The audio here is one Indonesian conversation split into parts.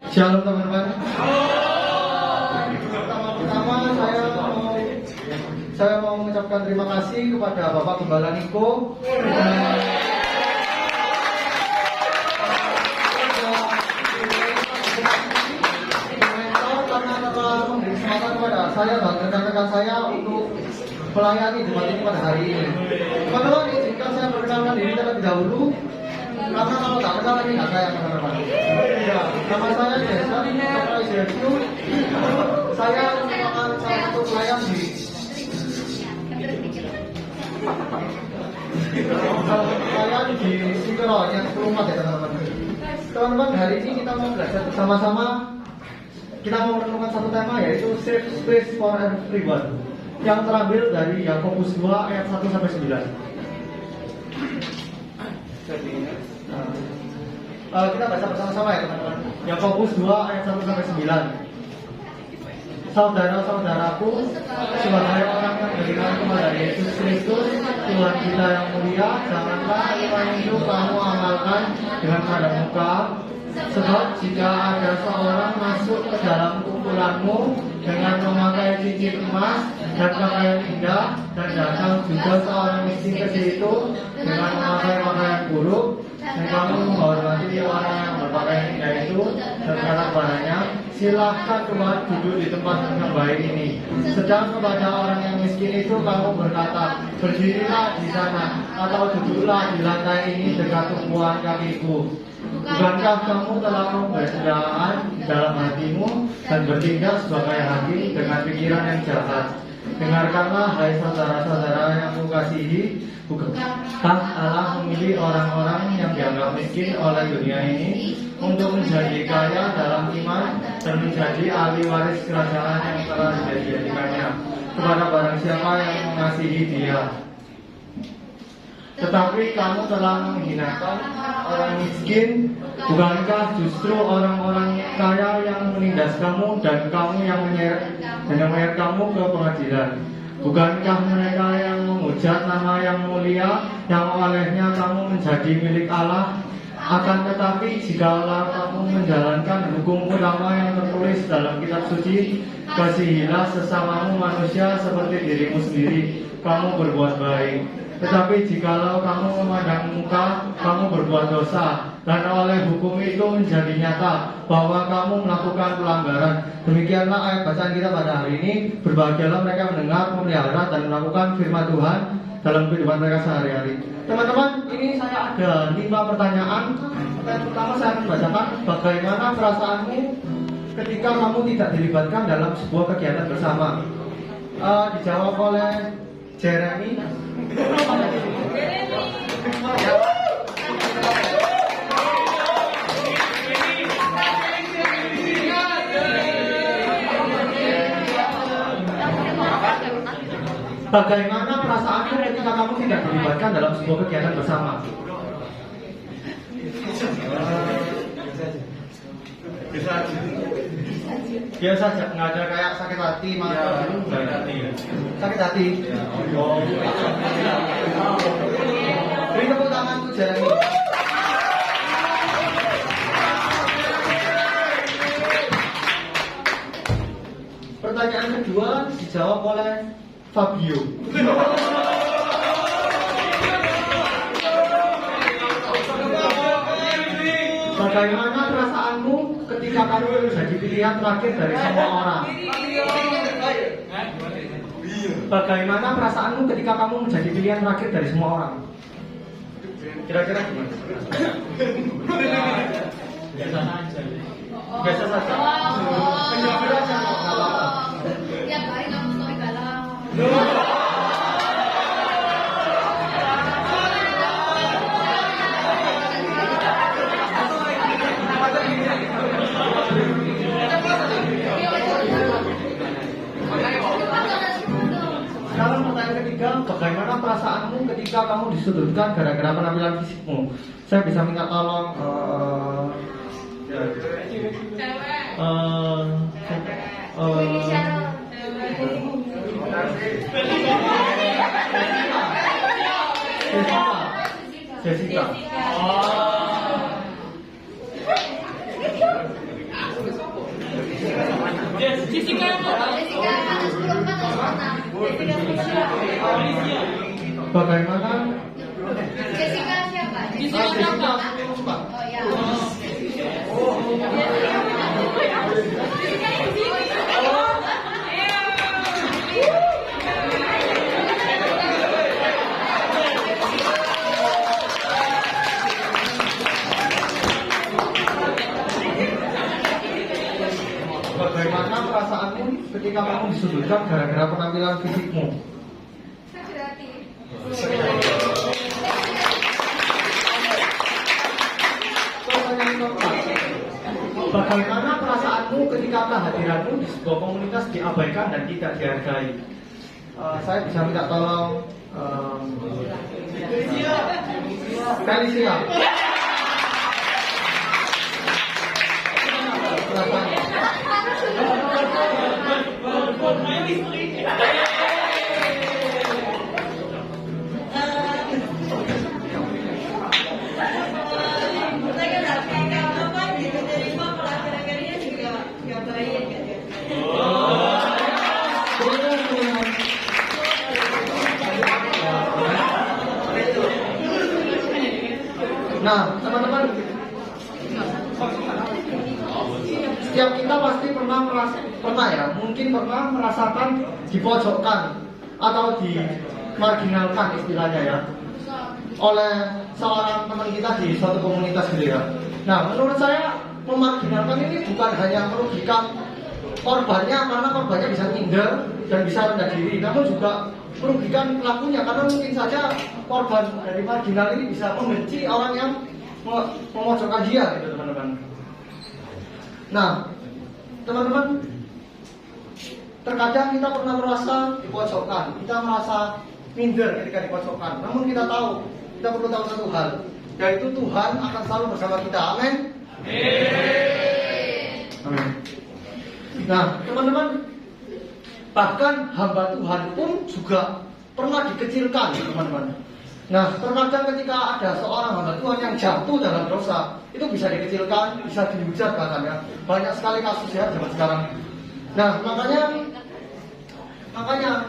Shalom teman-teman. Pertama-tama saya mau mengucapkan terima kasih kepada Bapak Gembala Niko karena telah memberi kesempatan kepada saya dan rekan-rekan saya untuk melayani jemaat ini pada hari ini. Teman-teman, izinkan saya perkenalkan diri terlebih dahulu. Karena kalau tak kenal ini nggak kayak teman-teman. Ya, nama saya Jason, saya merupakan salah satu pelayan di Sintero yang 10 ya teman-teman. Teman-teman, hari ini kita mau belajar bersama-sama. Kita mau menemukan satu tema, yaitu Safe Space for Everyone, yang terambil dari Yakobus 2 ayat 1 sampai 9. Kita baca bersama-sama ya teman-teman. Yakobus 2 ayat 1 sampai 9. Saudara-saudaraku, sebagai orang yang beriman kepada Yesus Kristus, Tuhan kita yang mulia, janganlah iman itu kamu amalkan dengan pada muka. Sebab jika ada seorang masuk ke dalam kumpulanmu dengan memakai cincin emas dan pakaian indah, dan datang juga seorang miskin ke situ dengan memakai pakaian buruk, dan kamu menghormati orang yang berpakaian indah itu dan kata padanya, silahkan Tuhan duduk di tempat yang baik ini. Sedang kepada orang yang miskin itu kamu berkata, berdirilah di sana atau duduklah di lantai ini dekat tumpuan kakiku. Bukankah kamu telah mempercayaan dalam hatimu dan bertindak sebagai hakim dengan pikiran yang jahat? Dengarkanlah, hai saudara-saudara yang kukasihi, bukankah Allah memilih orang-orang yang dianggap miskin oleh dunia ini untuk menjadi kaya dalam iman dan menjadi ahli waris kerajaan yang telah dijadikannya kepada barang siapa yang mengasihi Dia? Tetapi kamu telah menghinakan orang miskin. Bukankah justru orang-orang kaya yang menindas kamu dan kamu yang menyeret kamu ke pengadilan? Bukankah mereka yang menghujat nama yang mulia yang olehnya kamu menjadi milik Allah? Akan tetapi jikalau kamu menjalankan hukum utama yang tertulis dalam kitab suci, kasihilah sesamamu manusia seperti dirimu sendiri, kamu berbuat baik. Tetapi jikalau kamu memandang muka, kamu berbuat dosa, dan oleh hukum itu menjadi nyata bahwa kamu melakukan pelanggaran. Demikianlah ayat bacaan kita pada hari ini. Berbahagialah mereka mendengar, memelihara, dan melakukan firman Tuhan dalam kehidupan mereka sehari-hari. Teman-teman, ini saya ada 5 pertanyaan. Pertanyaan pertama saya akan bacakan, bagaimana perasaanmu ketika kamu tidak dilibatkan dalam sebuah kegiatan bersama? Dijawab oleh Jeremy. Bagaimana perasaanmu ketika kamu tidak dilibatkan dalam sebuah kegiatan bersama? Biasa aja, nggak ada kayak sakit hati, marah, sakit hati. Beri tepuk tangan tuh Jeremy. Pertanyaan kedua dijawab oleh Fabio. Bagaimana perasaanmu ketika kamu menjadi pilihan terakhir dari semua orang? Bagaimana perasaanmu ketika kamu menjadi pilihan terakhir dari semua orang? Kira-kira gimana? Biasa saja. Biasa saja. Kira-kira aja nggak apa-apa. Tiap hari kamu mau galau. Sekarang pertanyaan ketiga, bagaimana perasaanmu ketika kamu disudutkan gara-gara penampilan fisikmu? Saya bisa minta tolong Jessica. Jessica kan 10 kan Bagaimana? Jessica siapa? Jessica. Oh ya. Bagaimana perasaanmu ketika kamu disudutkan gara-gara penampilan fisikmu? Sakit hati. Pertanyaan keempat. Bagaimana perasaanmu ketika kehadiranmu di sebuah komunitas diabaikan dan tidak dihargai? Saya bisa minta tolong Felicia. Nah, teman-teman, setiap kita pasti mungkin pernah merasakan dipojokkan atau dimarginalkan istilahnya ya, oleh seorang teman kita di suatu komunitas gitu ya. Nah, menurut saya memarginalkan ini bukan hanya merugikan korbannya karena korbannya bisa minder dan bisa rendah diri, namun juga merugikan pelakunya karena mungkin saja korban dari marginal ini bisa membenci orang yang memojokkan dia gitu teman-teman. Nah, teman-teman, terkadang kita pernah merasa dipojokkan, kita merasa minder ketika dipojokkan. Namun kita perlu tahu satu hal, yaitu Tuhan akan selalu bersama kita. Amin. Amin. Nah, teman-teman, bahkan hamba Tuhan pun juga pernah dikecilkan, teman-teman. Nah, terkadang ketika ada seorang hamba Tuhan yang jatuh dalam dosa, itu bisa dikecilkan, bisa dihujat bahkan ya. Banyak sekali kasus ya zaman sekarang. Nah, makanya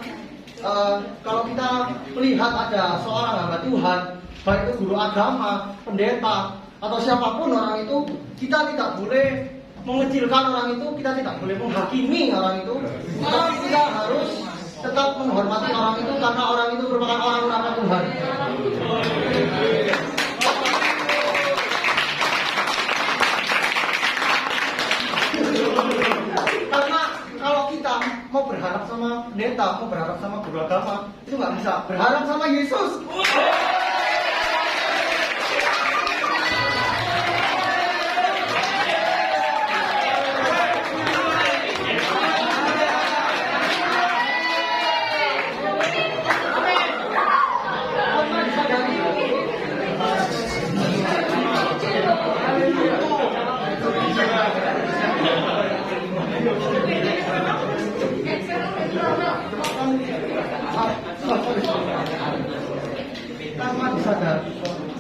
kalau kita melihat ada seorang hamba Tuhan, baik itu guru agama, pendeta, atau siapapun orang itu, kita tidak boleh mengecilkan orang itu, kita tidak boleh menghakimi orang itu, tapi kita harus tetap menghormati orang itu karena orang itu merupakan orang Tuhan. Karena kalau kita mau berharap sama pendeta, mau berharap sama guru agama, itu nggak bisa. Berharap sama Yesus.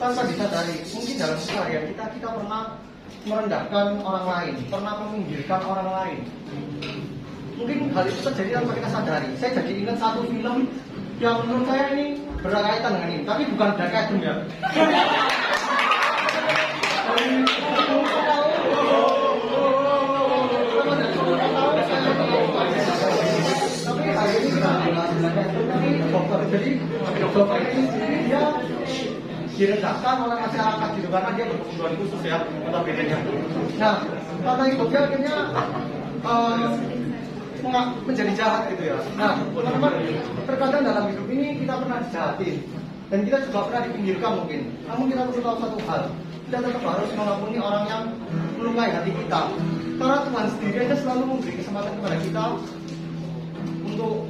Tanpa disadari, mungkin dalam keseharian kita pernah merendahkan orang lain, pernah meminggirkan orang lain. Mungkin hal itu terjadi tanpa kita sadari. Saya jadi ingat satu film yang menurut saya ini berkaitan dengan ini, tapi bukan berkaitan ya. Tapi hari ini kita dokter. Jadi dokter ini dia direndahkan oleh masyarakat gitu karena dia berkebutuhan khusus ya, atau bedanya. Nah, karena itu dia akhirnya menjadi jahat gitu ya. Nah, teman-teman, terkadang dalam hidup ini kita pernah dijahatin dan kita juga pernah dipinggirkan mungkin. Namun kita perlu tahu satu hal, kita tetap harus mengampuni orang yang melukai hati kita. Karena Tuhan sendiri aja selalu memberi kesempatan kepada kita untuk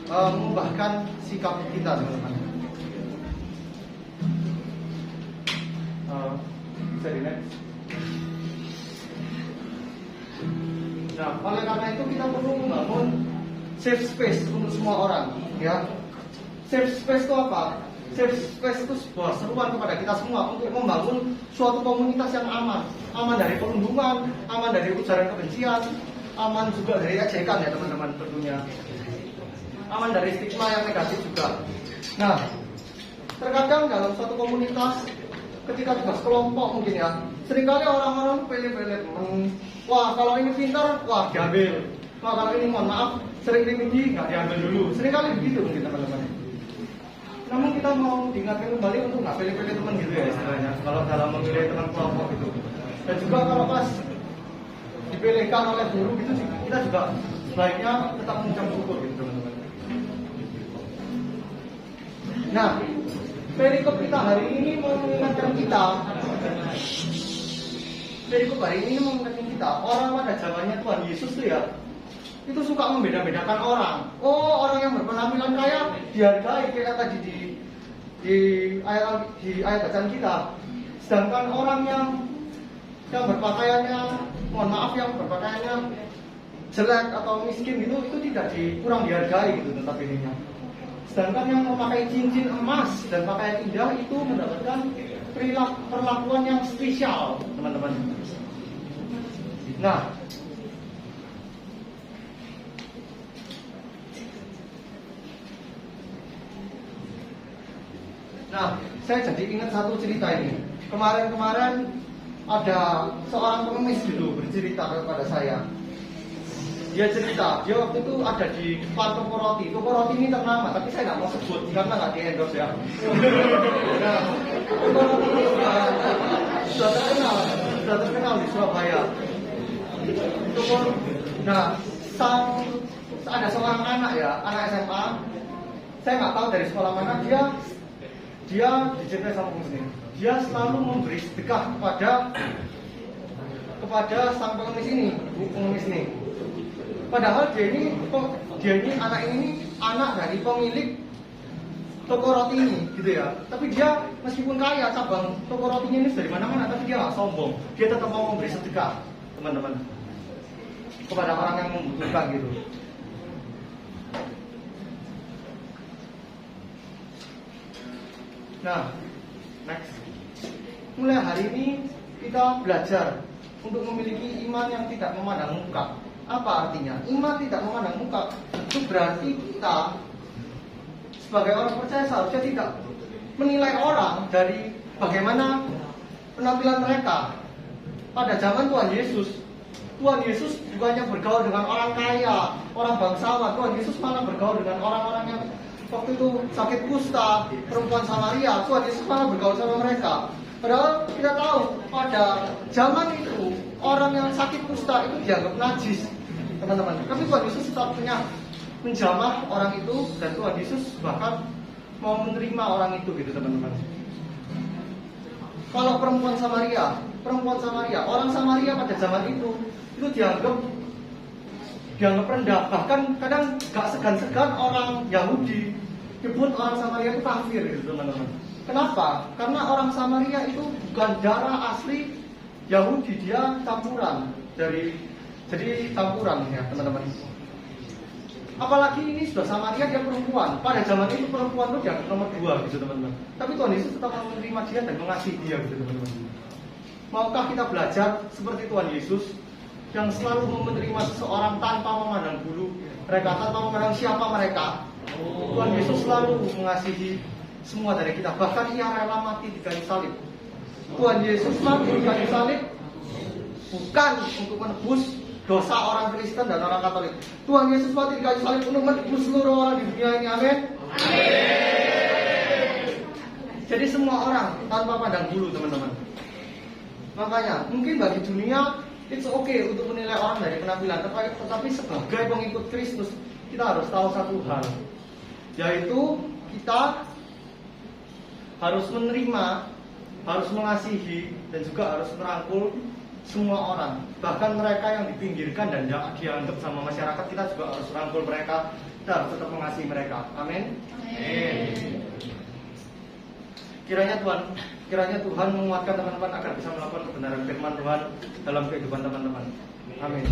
mengubahkan sikap kita, teman-teman. Bisa di next. Nah, oleh karena itu kita perlu membangun safe space untuk semua orang, ya. Safe space itu apa? Safe space itu sebuah seruan kepada kita semua untuk membangun suatu komunitas yang aman, aman dari perundungan, aman dari ujaran kebencian, aman juga dari ejekan ya teman-teman tentunya. Aman dari stigma yang negatif juga. Nah, terkadang dalam suatu komunitas ketika tugas kelompok mungkin ya, seringkali orang-orang pilih-pilih teman. Wah, kalau ini pintar, wah diambil. Wah, kalau ini mohon maaf, sering tinggi, nggak diambil dulu. Seringkali begitu mungkin teman-teman. Namun kita mau diingatkan kembali untuk nggak pilih-pilih teman gitu ya istilahnya. Kalau dalam memilih teman kelompok gitu. Dan juga kalau pas dipilihkan oleh guru gitu, kita juga sebaiknya tetap mengucap syukur gitu teman-teman. Nah, perikop kita hari ini mengingatkan kita. Perikop hari ini mengingatkan kita, orang pada zamannya Tuhan Yesus tuh ya, itu suka membeda-bedakan orang. Oh, orang yang berpenampilan kaya dihargai kayak tadi di ayat bacaan kita. Sedangkan orang yang berpakaiannya, mohon maaf, yang berpakaiannya jelek atau miskin gitu, itu tidak kurang dihargai gitu tetap ininya. Sedangkan yang memakai cincin emas dan pakaian indah itu mendapatkan perlakuan yang spesial, teman-teman. Nah, saya jadi ingat satu cerita ini. Kemarin ada seorang pengemis dulu bercerita kepada saya. Dia cerita, dia waktu itu ada di depan toko roti. Toko roti ini ternama, tapi saya nggak mau sebut karena nggak di-endorse ya. Nah, toko roti ini sudah terkenal di Surabaya. Nah, ada seorang anak SMA. Saya nggak tahu dari sekolah mana dia dicintai sama pengemis ini. Dia selalu memberi sedekah kepada sang pengemis ini. Padahal dia ini anak dari pemilik toko roti ini, gitu ya. Tapi dia meskipun kaya, cabang toko rotinya ini dari mana-mana, tapi dia nggak sombong. Dia tetap mau memberi sedekah, teman-teman, kepada orang yang membutuhkan gitu. Nah, next. Mulai hari ini kita belajar untuk memiliki iman yang tidak memandang muka. Apa artinya? Iman tidak memandang muka itu berarti kita sebagai orang percaya seharusnya tidak menilai orang dari bagaimana penampilan mereka. Pada zaman Tuhan Yesus bukannya bergaul dengan orang kaya, orang bangsawan. Tuhan Yesus malah bergaul dengan orang-orang yang waktu itu sakit kusta, perempuan Samaria. Tuhan Yesus malah bergaul sama mereka. Padahal kita tahu pada zaman itu orang yang sakit kusta itu dianggap najis, teman-teman. Tapi Tuhan Yesus tetap menjamah orang itu, dan Tuhan Yesus bahkan mau menerima orang itu gitu, teman-teman. Kalau perempuan Samaria, orang Samaria pada zaman itu dianggap rendah. Bahkan kadang gak segan-segan orang Yahudi nyebut orang Samaria itu kafir gitu, teman-teman. Kenapa? Karena orang Samaria itu bukan darah asli Yahudi, dia campuran jadi campuran ya, teman-teman. Apalagi ini sudah Samaria, dia perempuan. Pada zaman itu perempuan itu dianggap nomor 2 gitu, teman-teman. Tapi Tuhan Yesus tetap menerima dia dan mengasihi dia gitu, teman-teman. Maukah kita belajar seperti Tuhan Yesus yang selalu menerima seseorang tanpa memandang bulu mereka, tanpa memandang siapa mereka? Tuhan Yesus selalu mengasihi semua dari kita. Bahkan ia rela mati di kayu salib. Tuhan Yesus mati di kayu salib bukan untuk menebus dosa orang Kristen dan orang Katolik. Tuhan Yesus mati di kayu salib untuk menebus seluruh orang di dunia ini. Amin. Jadi semua orang tanpa pandang bulu, teman-teman. Makanya mungkin bagi dunia it's okay untuk menilai orang dari penampilan, tetapi sebagai pengikut Kristus kita harus tahu satu hal, yaitu kita harus menerima, harus mengasihi, dan juga harus merangkul semua orang. Bahkan mereka yang dipinggirkan dan dianggap sama masyarakat, kita juga harus merangkul mereka. Kita harus tetap mengasihi mereka. Amin. Kiranya Tuhan menguatkan teman-teman agar bisa melakukan kebenaran firman Tuhan dalam kehidupan teman-teman. Amin.